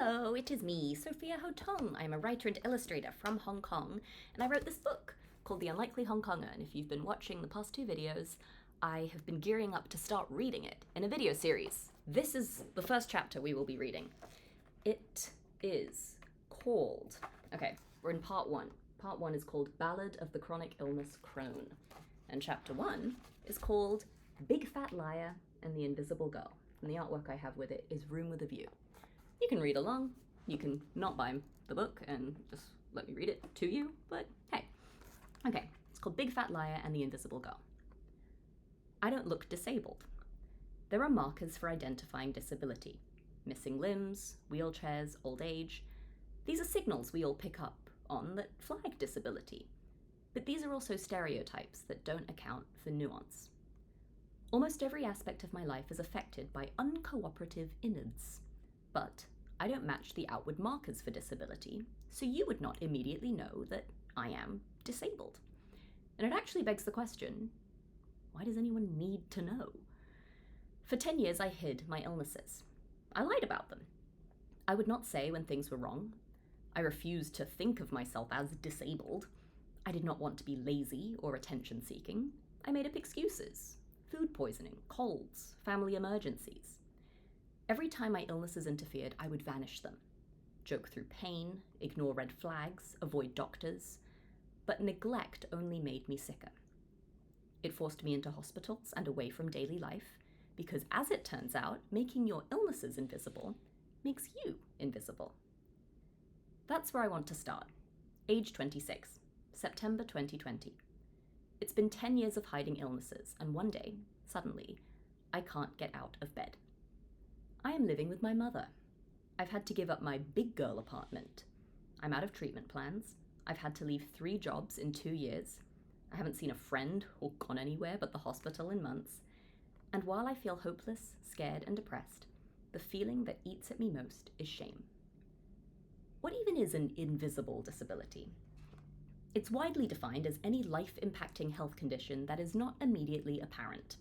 Hello, it is me, Sophia Hotong. I'm a writer and illustrator from Hong Kong, and I wrote this book called The Unlikely Hong Konger, and if you've been watching the past two videos, I have been gearing up to start reading it in a video series. This is the first chapter we will be reading. It is called, okay, we're in part one. Part one is called Ballad of the Chronic Illness Crone, and chapter one is called Big Fat Liar and the Invisible Girl, and the artwork I have with it is Room with a View. You can read along, you can not buy the book and just let me read it to you, but hey. Okay, it's called Big Fat Liar and the Invisible Girl. I don't look disabled. There are markers for identifying disability. Missing limbs, wheelchairs, old age. These are signals we all pick up on that flag disability. But these are also stereotypes that don't account for nuance. Almost every aspect of my life is affected by uncooperative innards. But I don't match the outward markers for disability, so you would not immediately know that I am disabled. And it actually begs the question, why does anyone need to know? For 10 years I hid my illnesses. I lied about them. I would not say when things were wrong. I refused to think of myself as disabled. I did not want to be lazy or attention-seeking. I made up excuses. Food poisoning, colds, family emergencies. Every time my illnesses interfered, I would vanish them. Joke through pain, ignore red flags, avoid doctors. But neglect only made me sicker. It forced me into hospitals and away from daily life, because as it turns out, making your illnesses invisible makes you invisible. That's where I want to start. Age 26, September 2020. It's been 10 years of hiding illnesses, and one day, suddenly, I can't get out of bed. I am living with my mother. I've had to give up my big girl apartment. I'm out of treatment plans. I've had to leave 3 jobs in 2 years. I haven't seen a friend or gone anywhere but the hospital in months. And while I feel hopeless, scared, and depressed, the feeling that eats at me most is shame. What even is an invisible disability? It's widely defined as any life-impacting health condition that is not immediately apparent.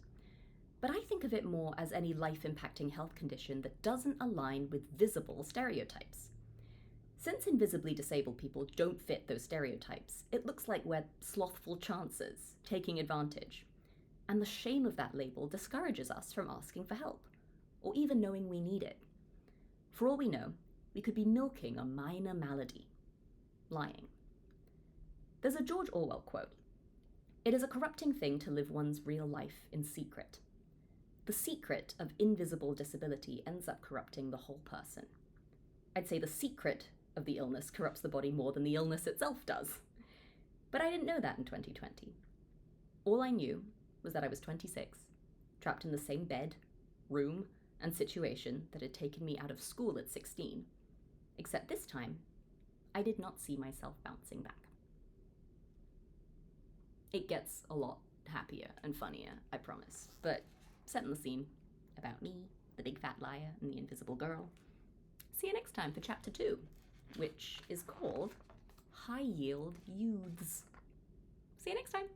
But I think of it more as any life-impacting health condition that doesn't align with visible stereotypes. Since invisibly disabled people don't fit those stereotypes, it looks like we're slothful chancers, taking advantage. And the shame of that label discourages us from asking for help, or even knowing we need it. For all we know, we could be milking a minor malady, lying. There's a George Orwell quote. It is a corrupting thing to live one's real life in secret. The secret of invisible disability ends up corrupting the whole person. I'd say the secret of the illness corrupts the body more than the illness itself does. But I didn't know that in 2020. All I knew was that I was 26, trapped in the same bed, room, and situation that had taken me out of school at 16. Except this time, I did not see myself bouncing back. It gets a lot happier and funnier, I promise. But setting the scene about me, the big fat liar, and the invisible girl. See you next time for chapter 2, which is called High Yield Youths. See you next time.